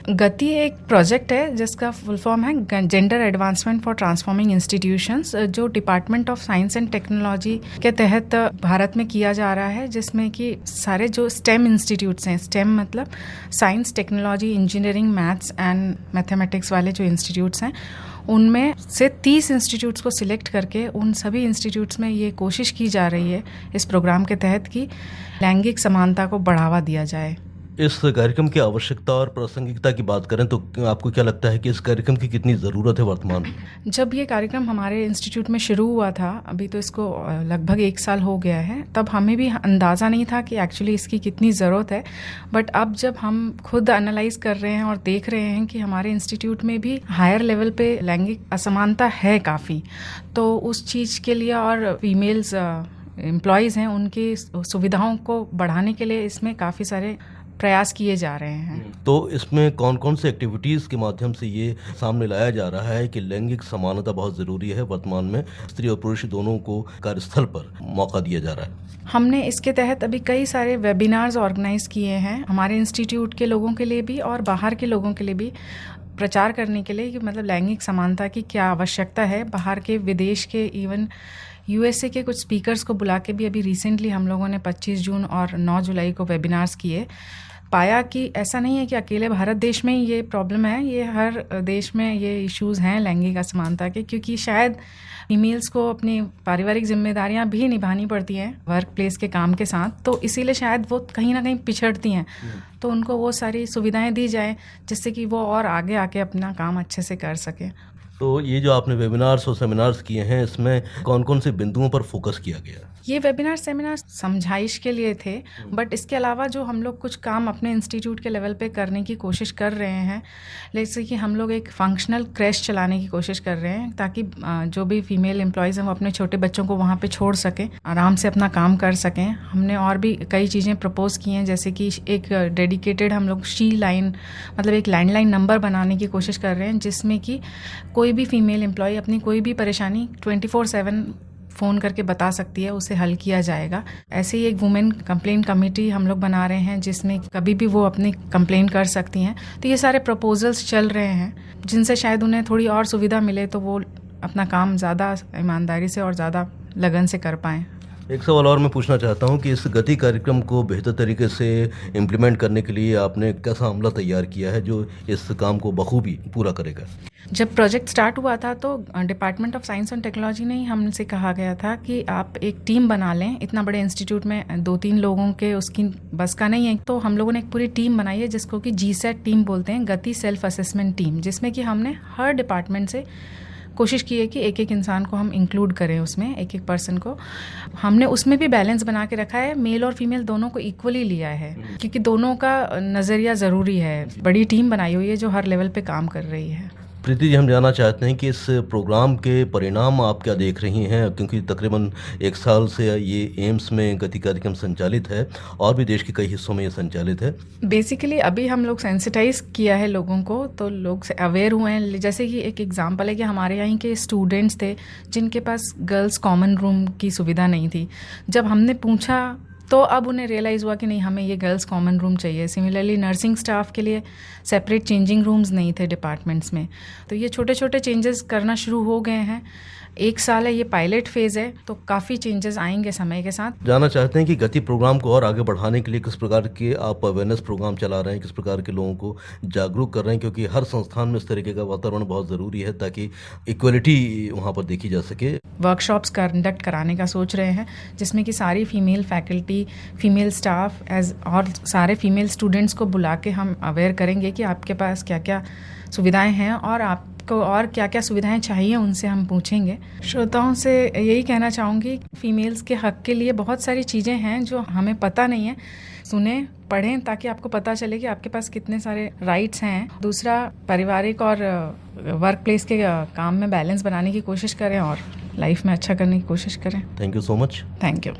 गति एक प्रोजेक्ट है जिसका फुल फॉर्म है gender advancement for transforming institutions, जो department of science and technology के तहत भारत में किया जा रहा है, जिसमें कि सारे जो स्टेम इंस्टीट्यूट्स हैं, स्टेम मतलब science, technology, engineering, maths and mathematics वाले जो इंस्टीट्यूट्स हैं, उनमें से 30 इंस्टीट्यूट्स को सिलेक्ट करके उन सभी इंस्टीट्यूट्स में ये कोशिश की जा रही है इस प्रोग्राम के तहत कि लैंगिक समानता को बढ़ावा दिया जाए। इस कार्यक्रम की आवश्यकता और प्रासंगिकता की बात करें तो आपको क्या लगता है कि इस कार्यक्रम की कितनी ज़रूरत है वर्तमान में? जब ये कार्यक्रम हमारे इंस्टीट्यूट में शुरू हुआ था, अभी तो इसको लगभग 1 साल हो गया है, तब हमें भी अंदाज़ा नहीं था कि एक्चुअली इसकी कितनी ज़रूरत है। बट अब जब हम खुद एनालाइज कर रहे हैं और देख रहे हैं कि हमारे इंस्टीट्यूट में भी हायर लेवल पे लैंगिक असमानता है काफ़ी, तो उस चीज़ के लिए और फीमेल्स एम्प्लॉयज़ हैं, उनकी सुविधाओं को बढ़ाने के लिए इसमें काफ़ी सारे प्रयास किए जा रहे हैं। तो इसमें कौन कौन से एक्टिविटीज़ के माध्यम से ये सामने लाया जा रहा है कि लैंगिक समानता बहुत ज़रूरी है, वर्तमान में स्त्री और पुरुष दोनों को कार्यस्थल पर मौका दिया जा रहा है? हमने इसके तहत अभी कई सारे वेबिनार्स ऑर्गेनाइज किए हैं हमारे इंस्टीट्यूट के लोगों के लिए भी और बाहर के लोगों के लिए भी, प्रचार करने के लिए कि मतलब लैंगिक समानता की क्या आवश्यकता है। बाहर के, विदेश के, इवन यूएसए के कुछ स्पीकर्स को बुला के भी अभी रिसेंटली हम लोगों ने 25 जून और 9 जुलाई को वेबिनार्स किए। पाया कि ऐसा नहीं है कि अकेले भारत देश में ही ये प्रॉब्लम है, ये हर देश में ये इश्यूज़ हैं लैंगिक असमानता के, क्योंकि शायद फीमेल्स को अपनी पारिवारिक जिम्मेदारियां भी निभानी पड़ती हैं वर्क प्लेस के काम के साथ, तो इसीलिए शायद वो कहीं ना कहीं पिछड़ती हैं। तो उनको वो सारी सुविधाएं दी जाए जिससे कि वो और आगे आके अपना काम अच्छे से कर सकें। तो ये जो आपने वेबिनार्स और सेमिनार्स किए हैं, इसमें कौन कौन से बिंदुओं पर फोकस किया गया? ये वेबिनार सेमिनार समझाइश के लिए थे, बट इसके अलावा जो हम लोग कुछ काम अपने इंस्टीट्यूट के लेवल पे करने की कोशिश कर रहे हैं, जैसे कि हम लोग एक फंक्शनल क्रेश चलाने की कोशिश कर रहे हैं ताकि जो भी फीमेल एम्प्लॉयज़ हैं वो अपने छोटे बच्चों को वहाँ पे छोड़ सकें, आराम से अपना काम कर सकें। हमने और भी कई चीज़ें प्रपोज की हैं, जैसे कि एक डेडिकेटेड हम लोग शी लाइन मतलब एक लैंडलाइन नंबर बनाने की कोशिश कर रहे हैं, जिसमें कि कोई भी फीमेल एम्प्लॉय अपनी कोई भी परेशानी 24/7 फ़ोन करके बता सकती है, उसे हल किया जाएगा। ऐसे ही एक वुमेन कंप्लेंट कमेटी हम लोग बना रहे हैं जिसमें कभी भी वो अपनी कंप्लेंट कर सकती हैं। तो ये सारे प्रपोजल्स चल रहे हैं जिनसे शायद उन्हें थोड़ी और सुविधा मिले तो वो अपना काम ज़्यादा ईमानदारी से और ज़्यादा लगन से कर पाएँ। एक सवाल और मैं पूछना चाहता हूं कि इस गति कार्यक्रम को बेहतर तरीके से इम्प्लीमेंट करने के लिए आपने कैसा अमला तैयार किया है जो इस काम को बखूबी पूरा करेगा? जब प्रोजेक्ट स्टार्ट हुआ था तो department of science and technology ने ही हमसे कहा गया था कि आप एक टीम बना लें। इतना बड़े इंस्टीट्यूट में 2-3 लोगों के उसकी बस का नहीं है, तो हम लोगों ने एक पूरी टीम बनाई है जिसको कि GSAT टीम बोलते हैं, गति सेल्फ असेसमेंट टीम, जिसमें कि हमने हर डिपार्टमेंट से कोशिश की है कि एक एक इंसान को हम इंक्लूड करें उसमें, एक एक पर्सन को। हमने उसमें भी बैलेंस बना के रखा है, मेल और फीमेल दोनों को इक्वली लिया है क्योंकि दोनों का नज़रिया ज़रूरी है। बड़ी टीम बनाई हुई है जो हर लेवल पे काम कर रही है। प्रीति जी, हम जानना चाहते हैं कि इस प्रोग्राम के परिणाम आप क्या देख रही हैं, क्योंकि तकरीबन 1 साल से ये एम्स में गति कार्यक्रम संचालित है और भी देश के कई हिस्सों में ये संचालित है। बेसिकली अभी हम लोग सेंसिटाइज किया है लोगों को, तो लोग अवेयर हुए हैं। जैसे कि एक एग्जांपल है कि हमारे यहाँ के स्टूडेंट्स थे जिनके पास गर्ल्स कॉमन रूम की सुविधा नहीं थी। जब हमने पूछा तो अब उन्हें रियलाइज़ हुआ कि नहीं, हमें ये गर्ल्स कॉमन रूम चाहिए। सिमिलरली नर्सिंग स्टाफ के लिए सेपरेट चेंजिंग रूम्स नहीं थे डिपार्टमेंट्स में। तो ये छोटे छोटे चेंजेस करना शुरू हो गए हैं। 1 साल है, ये पायलट फेज़ है, तो काफ़ी चेंजेस आएंगे समय के साथ। जानना चाहते हैं कि गति प्रोग्राम को और आगे बढ़ाने के लिए किस प्रकार के आप अवेयरनेस प्रोग्राम चला रहे हैं, किस प्रकार के लोगों को जागरूक कर रहे हैं, क्योंकि हर संस्थान में इस तरीके का वातावरण बहुत ज़रूरी है ताकि इक्वलिटी वहाँ पर देखी जा सके। वर्कशॉप्स कंडक्ट कराने का सोच रहे हैं जिसमें कि सारी फीमेल फैकल्टी, फीमेल स्टाफ और सारे फीमेल स्टूडेंट्स को बुला के हम अवेयर करेंगे कि आपके पास क्या क्या सुविधाएं हैं और आपको और क्या क्या सुविधाएं चाहिए, उनसे हम पूछेंगे। श्रोताओं से यही कहना चाहूँगी, फीमेल्स के हक के लिए बहुत सारी चीज़ें हैं जो हमें पता नहीं है। सुने, पढ़ें ताकि आपको पता चले कि आपके पास कितने सारे राइट्स हैं। दूसरा, पारिवारिक और वर्क प्लेस के काम में बैलेंस बनाने की कोशिश करें और लाइफ में अच्छा करने की कोशिश करें। Thank you so much. Thank you.